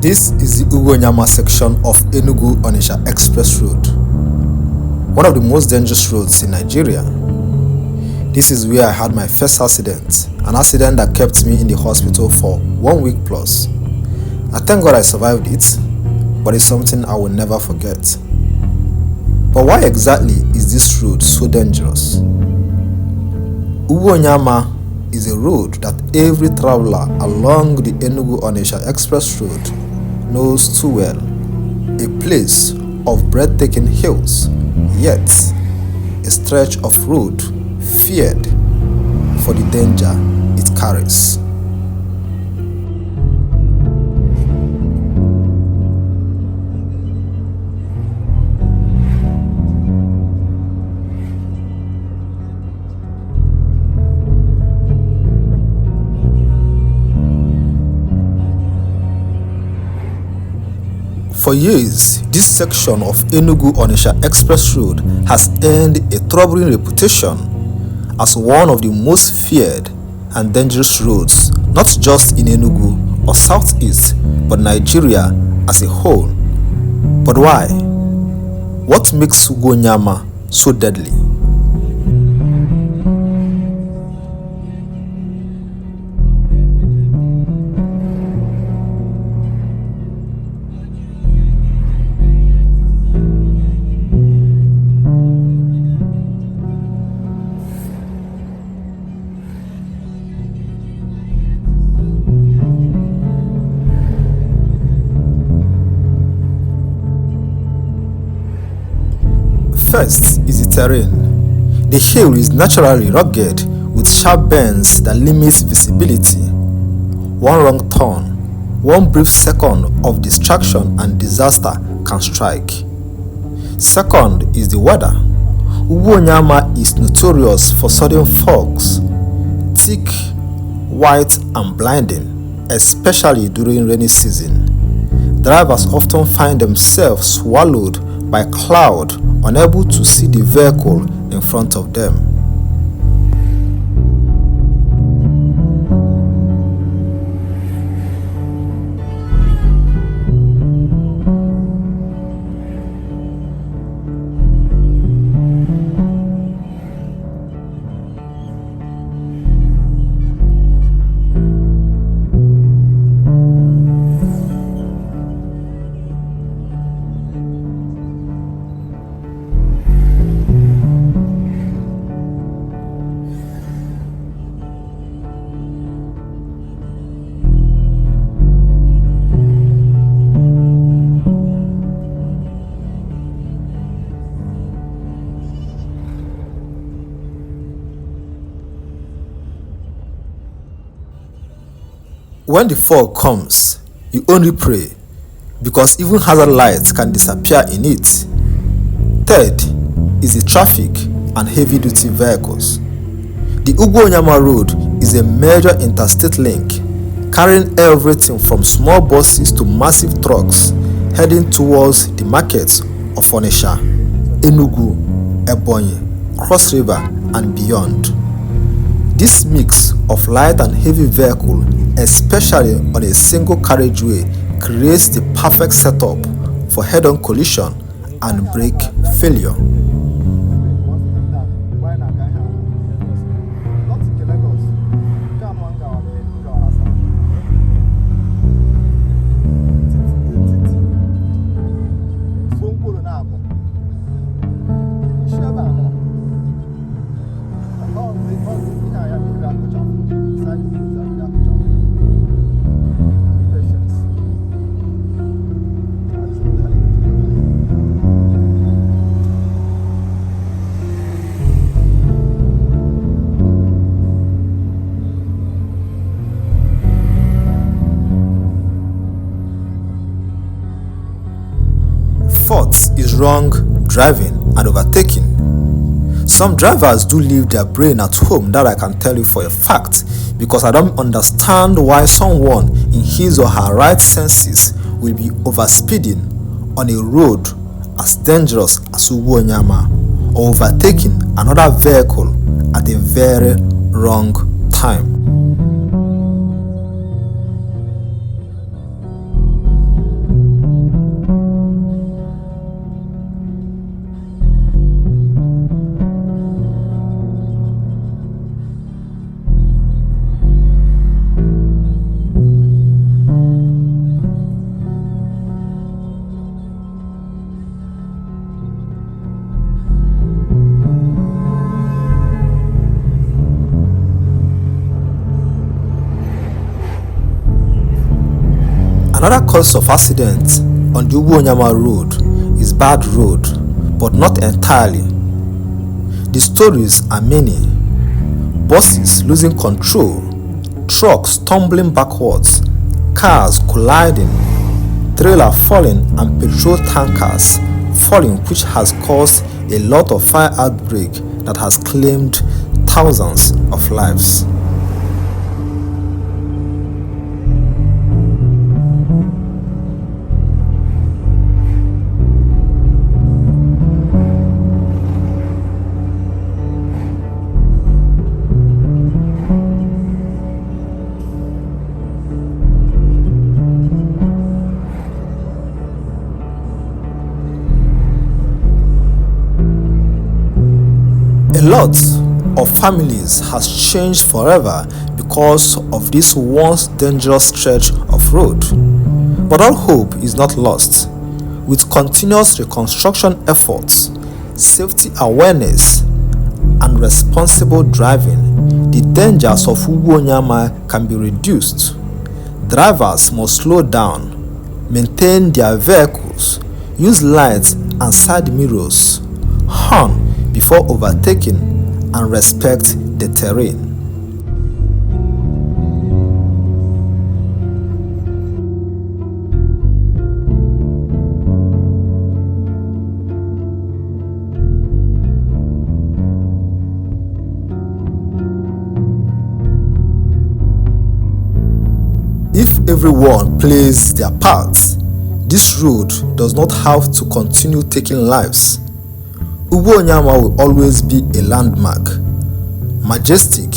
This is the Ugwu Onyeama section of Enugu-Onitsha Express Road, one of the most dangerous roads in Nigeria. This is where I had my first accident, an accident that kept me in the hospital for 1 week plus. I thank God I survived it, but it's something I will never forget. But why exactly is this road so dangerous? Ugwu Onyeama is a road that every traveler along the Enugu-Onitsha Express Road knows too well. A place of breathtaking hills, yet a stretch of road feared for the danger it carries. For years, this section of Enugu-Onitsha Express Road has earned a troubling reputation as one of the most feared and dangerous roads, not just in Enugu or Southeast, but Nigeria as a whole. But why? What makes Ugwu Onyeama so deadly? First is the terrain. The hill is naturally rugged with sharp bends that limits visibility. One wrong turn, one brief second of distraction and disaster can strike. Second is the weather. Ugwu Onyeama is notorious for sudden fogs, thick, white and blinding, especially during rainy season. Drivers often find themselves swallowed by cloud, unable to see the vehicle in front of them. When the fog comes, you only pray, because even hazard lights can disappear in it. Third is the traffic and heavy-duty vehicles. The Ugwu Onyeama Road is a major interstate link, carrying everything from small buses to massive trucks heading towards the markets of Onitsha, Enugu, Ebonyi, Cross River, and beyond. This mix of light and heavy vehicle, especially on a single carriageway, creates the perfect setup for head-on collision and brake failure. Fourth is wrong driving and overtaking. Some drivers do leave their brain at home, that I can tell you for a fact, because I don't understand why someone in his or her right senses will be overspeeding on a road as dangerous as Ugwu Onyeama, or overtaking another vehicle at a very wrong time. Another cause of accident on the Ugwu Onyeama road is bad road, but not entirely. The stories are many. Buses losing control, trucks tumbling backwards, cars colliding, trailer falling and petrol tankers falling, which has caused a lot of fire outbreak that has claimed thousands of lives. A lot of families has changed forever because of this once dangerous stretch of road. But all hope is not lost. With continuous reconstruction efforts, safety awareness, and responsible driving, the dangers of Ugwu Onyeama can be reduced. Drivers must slow down, maintain their vehicles, use lights and side mirrors, horn before overtaking, and respect the terrain. If everyone plays their part, this road does not have to continue taking lives. Ugwu Onyeama will always be a landmark, majestic,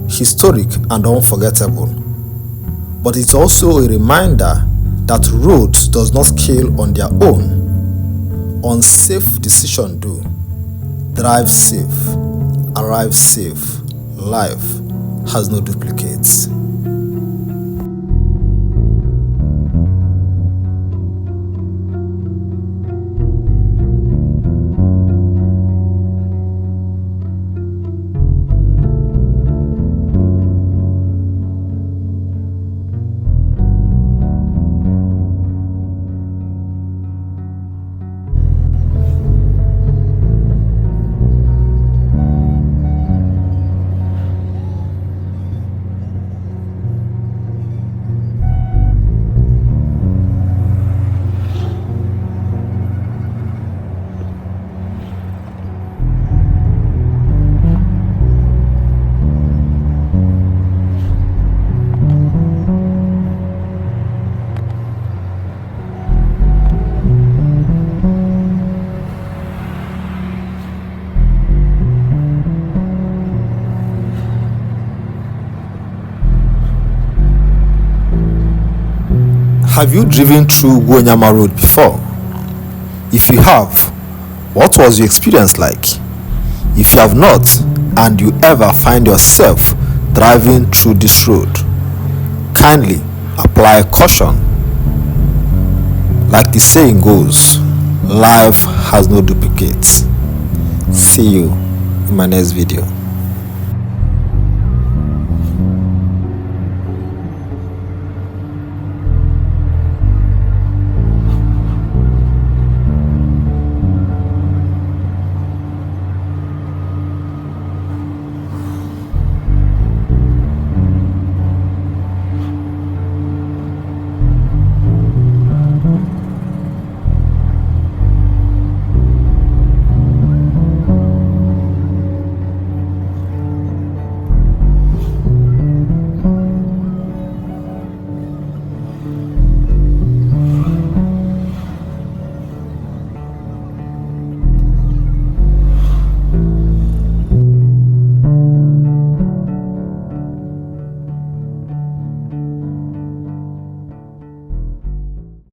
historic and unforgettable. But it's also a reminder that roads does not scale on their own. Unsafe decisions do. Drive safe, arrive safe. Life has no duplicates. Have you driven through Ugwu Onyeama road before? If you have, what was your experience like? If you have not, and you ever find yourself driving through this road, kindly apply caution. Like the saying goes, life has no duplicates. See you in my next video.